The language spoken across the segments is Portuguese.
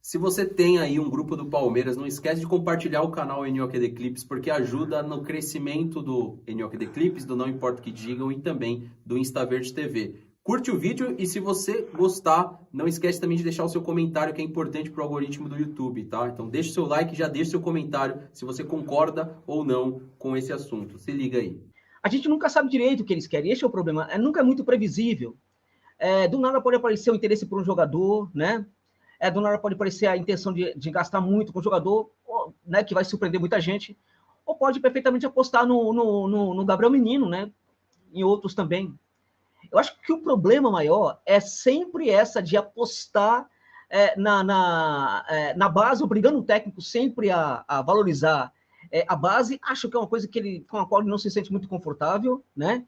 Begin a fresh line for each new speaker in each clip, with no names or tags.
Se você tem aí um grupo do Palmeiras, não esquece de compartilhar o canal NOKD Clips, porque ajuda no crescimento do NOKD Clips, do Não Importa o que Digam e também do InstaVerde TV. Curte o vídeo e se você gostar, não esquece também de deixar o seu comentário, que é importante para o algoritmo do YouTube, tá? Então deixa o seu like e já deixa o seu comentário se você concorda ou não com esse assunto. Se liga aí.
A gente nunca sabe direito o que eles querem, esse é o problema. Nunca é muito previsível. Do nada pode aparecer o interesse por um jogador, né? Do nada pode aparecer a intenção de gastar muito com o jogador, né, que vai surpreender muita gente, ou pode perfeitamente apostar no Gabriel Menino, né? Em outros também. Eu acho que o problema maior é sempre essa de apostar na base, obrigando o técnico sempre a valorizar a base. Acho que é uma coisa com a qual ele não se sente muito confortável, né?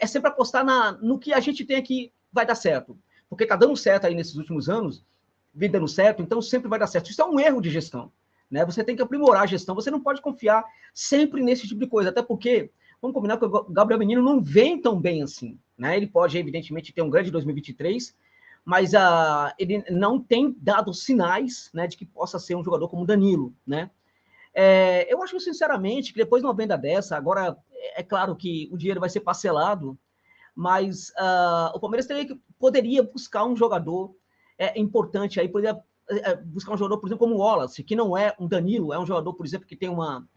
Sempre apostar no que a gente tem aqui vai dar certo. Porque está dando certo aí nesses últimos anos, vem dando certo, então sempre vai dar certo. Isso é um erro de gestão, né? Você tem que aprimorar a gestão, você não pode confiar sempre nesse tipo de coisa, até porque, vamos combinar que o Gabriel Menino não vem tão bem assim, né? Ele pode, evidentemente, ter um grande 2023, mas ele não tem dado sinais, né, de que possa ser um jogador como o Danilo, né? Eu acho, sinceramente, que depois de uma venda dessa, agora é claro que o dinheiro vai ser parcelado, mas o Palmeiras poderia buscar um jogador importante aí, poderia buscar um jogador, por exemplo, como o Wallace, que não é um Danilo, é um jogador, por exemplo, que tem uma...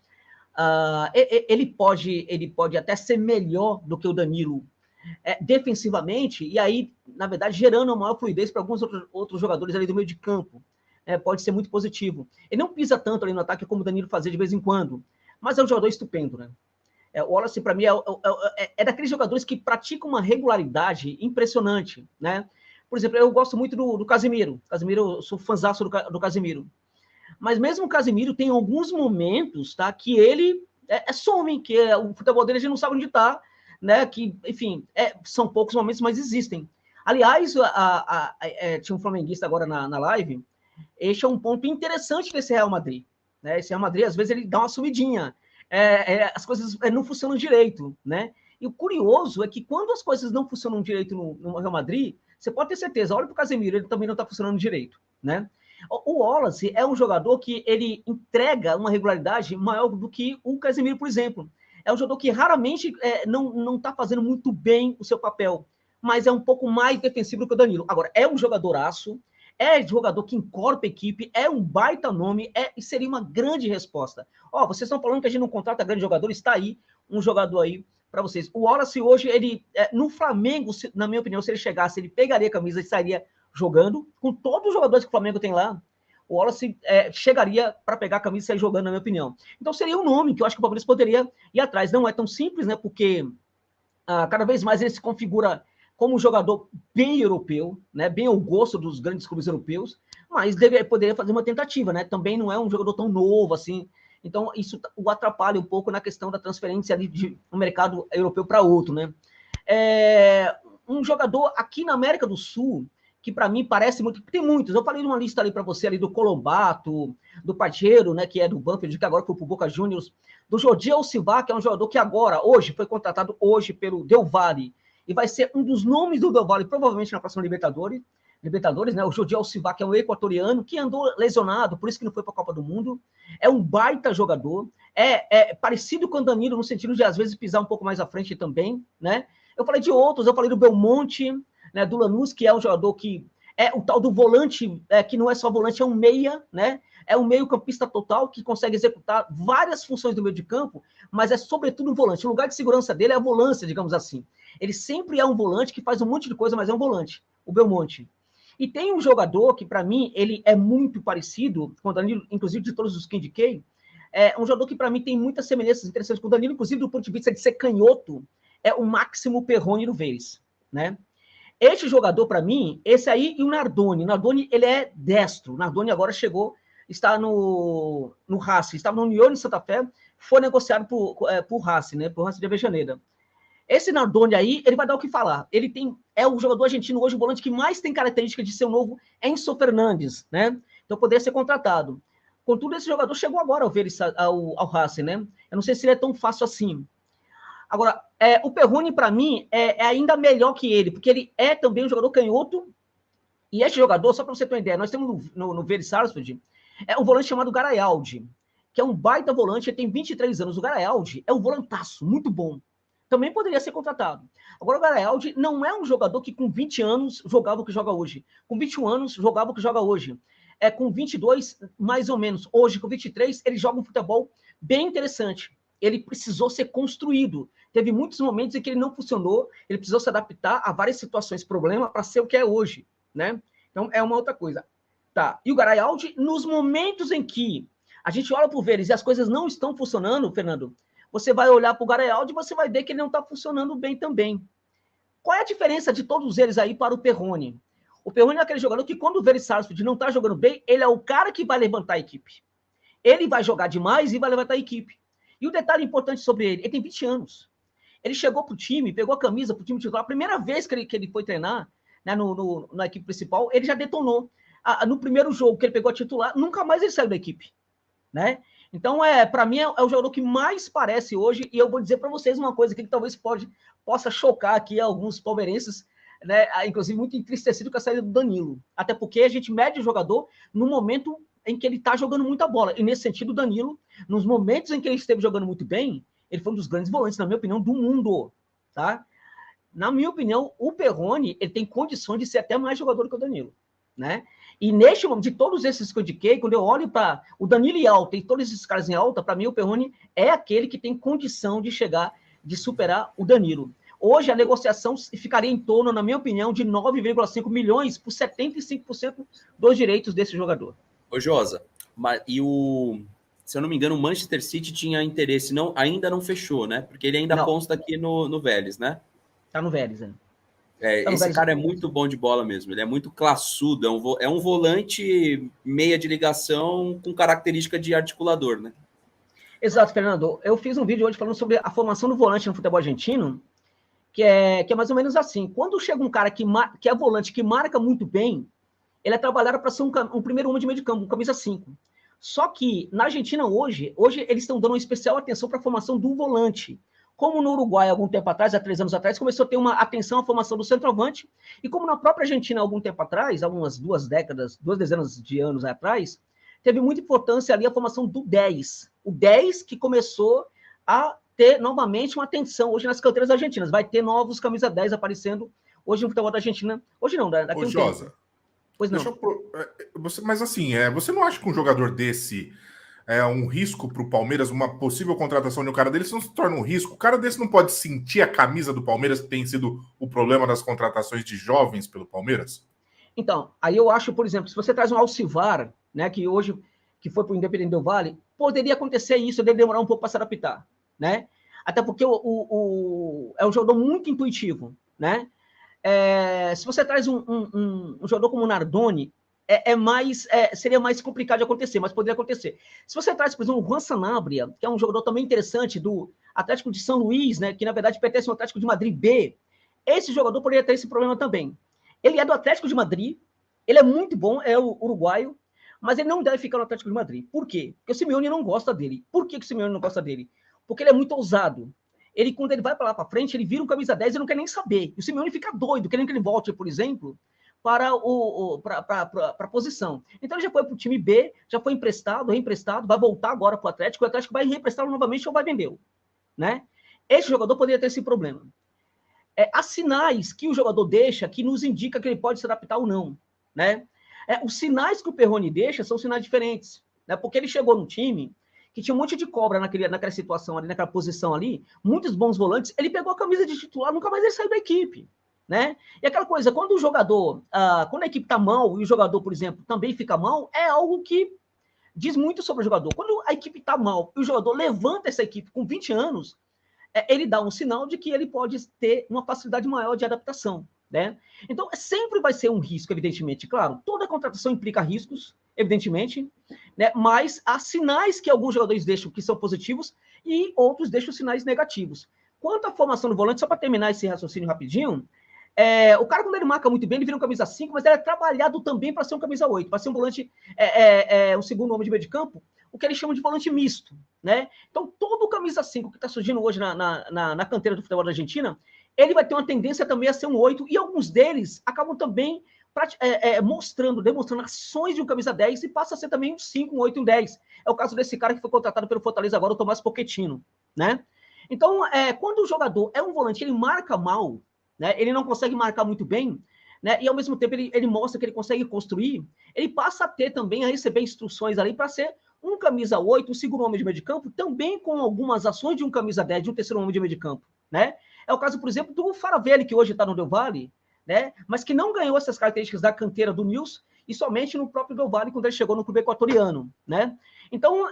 ele pode até ser melhor do que o Danilo defensivamente, e aí, na verdade, gerando uma maior fluidez para alguns outros jogadores ali do meio de campo. Pode ser muito positivo. Ele não pisa tanto ali no ataque como o Danilo fazia de vez em quando, mas é um jogador estupendo, né? O Wallace, para mim, é daqueles jogadores que praticam uma regularidade impressionante, né? Por exemplo, eu gosto muito do Casemiro. Eu sou fãzaço do Casemiro. Mas mesmo o Casemiro tem alguns momentos, tá, que ele some, que o futebol dele a gente não sabe onde está, né? Que, enfim, são poucos momentos, mas existem. Aliás, tinha um flamenguista agora na live. Este é um ponto interessante desse Real Madrid, né? Esse Real Madrid, às vezes, ele dá uma sumidinha. As coisas não funcionam direito, né? E o curioso é que quando as coisas não funcionam direito no Real Madrid, você pode ter certeza, olha para o Casemiro, ele também não está funcionando direito, né? O Wallace é um jogador que ele entrega uma regularidade maior do que o Casemiro, por exemplo. É um jogador que raramente não está fazendo muito bem o seu papel, mas é um pouco mais defensivo do que o Danilo. Agora, é um jogadoraço, é jogador que encorpa a equipe, é um baita nome, e seria uma grande resposta. Vocês estão falando que a gente não contrata grandes jogadores, está aí um jogador aí para vocês. O Wallace hoje, ele no Flamengo, na minha opinião, se ele chegasse, ele pegaria a camisa e estaria jogando, com todos os jogadores que o Flamengo tem lá, o Wallace chegaria para pegar a camisa e sair jogando, na minha opinião. Então seria um nome que eu acho que o Palmeiras poderia ir atrás. Não é tão simples, né? Porque cada vez mais ele se configura como um jogador bem europeu, né? Bem ao gosto dos grandes clubes europeus, mas poderia fazer uma tentativa, né? Também não é um jogador tão novo assim. Então isso o atrapalha um pouco na questão da transferência ali de um mercado europeu para outro, né? Um jogador aqui na América do Sul que para mim parece muito... Tem muitos. Eu falei numa lista ali para você, ali do Colombato, do Pacheiro, né, que é do Banfield, que agora foi pro Boca Juniors, do Jordiel Silva, que é um jogador que agora, hoje, foi contratado hoje pelo Del Valle, e vai ser um dos nomes do Del Valle, provavelmente na próxima Libertadores, né? O Jordiel Silva, que é um equatoriano, que andou lesionado, por isso que não foi para a Copa do Mundo. É um baita jogador. Parecido com o Danilo, no sentido de, às vezes, pisar um pouco mais à frente também, né? Eu falei de outros, eu falei do Belmonte, né, do Lanús, que é um jogador que é o tal do volante, que não é só volante, é um meia, né? É um meio-campista total que consegue executar várias funções do meio de campo, mas é sobretudo um volante. O lugar de segurança dele é a volância, digamos assim. Ele sempre é um volante que faz um monte de coisa, mas é um volante, o Belmonte. E tem um jogador que, para mim, ele é muito parecido com o Danilo, inclusive de todos os que indiquei, um jogador que, para mim, tem muitas semelhanças interessantes com o Danilo, inclusive do ponto de vista de ser canhoto, é o Máximo Perrone do Vélez, né? Este jogador, para mim, esse aí e o Nardoni. O Nardoni, ele é destro. O Nardoni agora chegou, está no Racing, estava no União de Santa Fé, foi negociado por Racing, né? Por Racing de Avejaneira. Esse Nardoni aí, ele vai dar o que falar. Ele é o jogador argentino hoje, o volante que mais tem característica de ser o novo Enzo Fernandes, né? Então poderia ser contratado. Contudo, esse jogador chegou agora ao Racing, né? Eu não sei se ele é tão fácil assim. Agora, o Perrone, para mim, é ainda melhor que ele, porque ele é também um jogador canhoto E esse jogador, só para você ter uma ideia, nós temos no Vélez Sarsfield um volante chamado Garayaldi, que é um baita volante, ele tem 23 anos. O Garayaldi é um volantaço, muito bom. Também poderia ser contratado. Agora, o Garayaldi não é um jogador que com 20 anos jogava o que joga hoje. Com 21 anos jogava o que joga hoje. Com 22, mais ou menos. Hoje, com 23, ele joga um futebol bem interessante. Ele precisou ser construído. Teve muitos momentos em que ele não funcionou, ele precisou se adaptar a várias situações, problema, para ser o que é hoje, né? Então, é uma outra coisa. Tá. E o Garayaldi, nos momentos em que a gente olha para o Vélez e as coisas não estão funcionando, Fernando, você vai olhar para o Garayaldi e você vai ver que ele não está funcionando bem também. Qual é a diferença de todos eles aí para o Perrone? O Perrone é aquele jogador que, quando o Vélez Sarsfield não está jogando bem, ele é o cara que vai levantar a equipe. Ele vai jogar demais e vai levantar a equipe. E o detalhe importante sobre ele tem 20 anos. Ele chegou para o time, pegou a camisa para o time titular. A primeira vez que ele foi treinar, né, na equipe principal, ele já detonou. No primeiro jogo que ele pegou a titular, nunca mais ele saiu da equipe, né? Então, para mim, é o jogador que mais parece hoje, e eu vou dizer para vocês uma coisa aqui que talvez possa chocar aqui alguns palmeirenses, né? Inclusive muito entristecido com a saída do Danilo. Até porque a gente mede o jogador no momento em que ele está jogando muita bola. E nesse sentido, o Danilo, nos momentos em que ele esteve jogando muito bem, ele foi um dos grandes volantes, na minha opinião, do mundo, tá? Na minha opinião, o Perrone, ele tem condições de ser até mais jogador que o Danilo, né? E neste momento, de todos esses que eu indiquei, quando eu olho para o Danilo em alta e todos esses caras em alta, para mim o Perrone é aquele que tem condição de chegar, de superar o Danilo. Hoje a negociação ficaria em torno, na minha opinião, de 9,5 milhões por 75% dos direitos desse jogador.
Ô Josa, se eu não me engano, o Manchester City tinha interesse, ainda não fechou, né? Porque ele ainda consta aqui no Vélez, né?
Tá no Vélez, né?
Esse cara é muito bom de bola mesmo, ele é muito classudo, é um volante meia de ligação com característica de articulador, né?
Exato, Fernando. Eu fiz um vídeo hoje falando sobre a formação do volante no futebol argentino, que é mais ou menos assim. Quando chega um cara que é volante, que marca muito bem, ele é trabalhado para ser um primeiro homem de meio de campo, um camisa 5. Só que na Argentina hoje eles estão dando uma especial atenção para a formação do volante. Como no Uruguai, algum tempo atrás, há 3 anos atrás, começou a ter uma atenção à formação do centroavante, e como na própria Argentina, algum tempo atrás, algumas 2 dezenas de anos atrás, teve muita importância ali a formação do 10. O 10 que começou a ter novamente uma atenção hoje nas canteiras argentinas. Vai ter novos camisa 10 aparecendo hoje no futebol da Argentina. Hoje não, daqui a um
Josa,
tempo. Pois não.
Mas assim, você não acha que um jogador desse é um risco para o Palmeiras, uma possível contratação de um cara dele, isso não se torna um risco? O cara desse não pode sentir a camisa do Palmeiras, que tem sido o problema das contratações de jovens pelo Palmeiras?
Então, aí eu acho, por exemplo, se você traz um Alcivar, né, que foi para o Independente Del Valle, poderia acontecer isso, deve demorar um pouco para se adaptar, né? Até porque é um jogador muito intuitivo, né? Se você traz um jogador como o Nardoni, seria mais complicado de acontecer, mas poderia acontecer. Se você traz, por exemplo, o Juan Sanabria, que é um jogador também interessante do Atlético de São Luís, né, que na verdade pertence ao Atlético de Madrid B, esse jogador poderia ter esse problema também. Ele é do Atlético de Madrid, ele é muito bom, é o uruguaio, mas ele não deve ficar no Atlético de Madrid. Por quê? Porque o Simeone não gosta dele. Por que o Simeone não gosta dele? Porque ele é muito ousado. Quando ele vai para lá para frente, ele vira um camisa 10 e não quer nem saber. E o Simeone fica doido, querendo que ele volte, por exemplo, para a posição. Então ele já foi para o time B, já foi reemprestado, vai voltar agora para o Atlético vai reemprestá-lo novamente ou vai vendê-lo, né? Esse jogador poderia ter esse problema. Há sinais que o jogador deixa que nos indica que ele pode se adaptar ou não, né? Os sinais que o Perrone deixa são sinais diferentes, né? Porque ele chegou no time que tinha um monte de cobra naquela situação ali, naquela posição ali, muitos bons volantes, ele pegou a camisa de titular, nunca mais ele saiu da equipe, né? E aquela coisa, quando o jogador, quando a equipe tá mal e o jogador, por exemplo, também fica mal, é algo que diz muito sobre o jogador. Quando a equipe tá mal e o jogador levanta essa equipe com 20 anos, ele dá um sinal de que ele pode ter uma facilidade maior de adaptação, né? Então, sempre vai ser um risco, evidentemente. Claro, toda contratação implica riscos, evidentemente, né? Mas há sinais que alguns jogadores deixam que são positivos e outros deixam sinais negativos. Quanto à formação do volante, só para terminar esse raciocínio rapidinho, o cara, quando ele marca muito bem, ele vira um camisa 5, mas ele é trabalhado também para ser um camisa 8, para ser um volante, um segundo homem de meio de campo, o que eles chamam de volante misto, né? Então, todo camisa 5 que está surgindo hoje na canteira do futebol da Argentina, ele vai ter uma tendência também a ser um 8, e alguns deles acabam também demonstrando ações de um camisa 10 e passa a ser também um 5, um 8, um 10. É o caso desse cara que foi contratado pelo Fortaleza agora, o Tomás Pochettino, né? Então, quando o jogador é um volante, ele marca mal, né? Ele não consegue marcar muito bem, né? E ao mesmo tempo ele mostra que ele consegue construir, ele passa a ter também, a receber instruções ali para ser um camisa 8, um segundo homem de meio de campo, também com algumas ações de um camisa 10, de um terceiro homem de meio de campo, né? É o caso, por exemplo, do Faravelli, que hoje está no Del Valle, né? Mas que não ganhou essas características da canteira do Nils e somente no próprio Del Valle quando ele chegou no clube equatoriano, né? Então,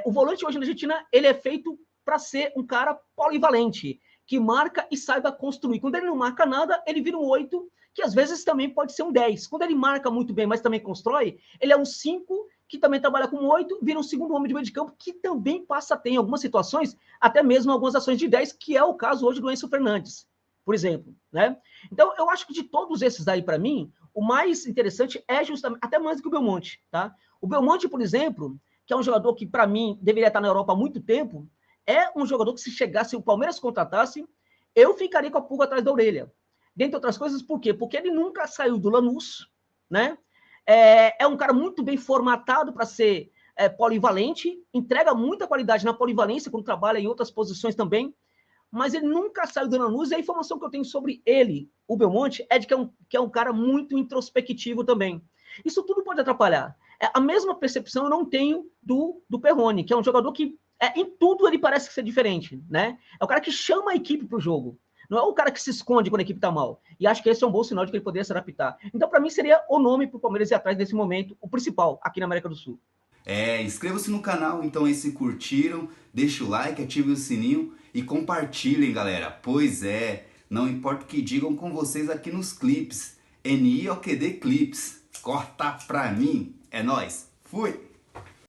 o volante hoje na Argentina, ele é feito para ser um cara polivalente, que marca e saiba construir. Quando ele não marca nada, ele vira um 8, que às vezes também pode ser um 10. Quando ele marca muito bem, mas também constrói, ele é um 5, que também trabalha como 8, vira um segundo homem de meio de campo, que também passa a ter, em algumas situações, até mesmo algumas ações de 10, que é o caso hoje do Enzo Fernandes, por exemplo, né? Então, eu acho que de todos esses aí, para mim, o mais interessante é justamente, até mais do que o Belmonte, tá? O Belmonte, por exemplo, que é um jogador que, para mim, deveria estar na Europa há muito tempo, é um jogador que, se chegasse, se o Palmeiras contratasse, eu ficaria com a pulga atrás da orelha. Dentre outras coisas, por quê? Porque ele nunca saiu do Lanús, né? É um cara muito bem formatado para ser polivalente, entrega muita qualidade na polivalência, quando trabalha em outras posições também, mas ele nunca saiu do Lanús, e a informação que eu tenho sobre ele, o Belmonte, é de que é um cara muito introspectivo também. Isso tudo pode atrapalhar. A mesma percepção eu não tenho do Perrone, que é um jogador que, em tudo, ele parece ser diferente, né? É o cara que chama a equipe para o jogo. Não é o cara que se esconde quando a equipe está mal. E acho que esse é um bom sinal de que ele poderia se adaptar. Então, para mim, seria o nome para o Palmeiras ir atrás nesse momento, o principal, aqui na América do Sul.
Inscreva-se no canal, então aí se curtiram, deixa o like, ative o sininho e compartilhem, galera. Pois não importa o que digam com vocês aqui nos clipes. NIOQD Clips, corta pra mim, é nóis, fui!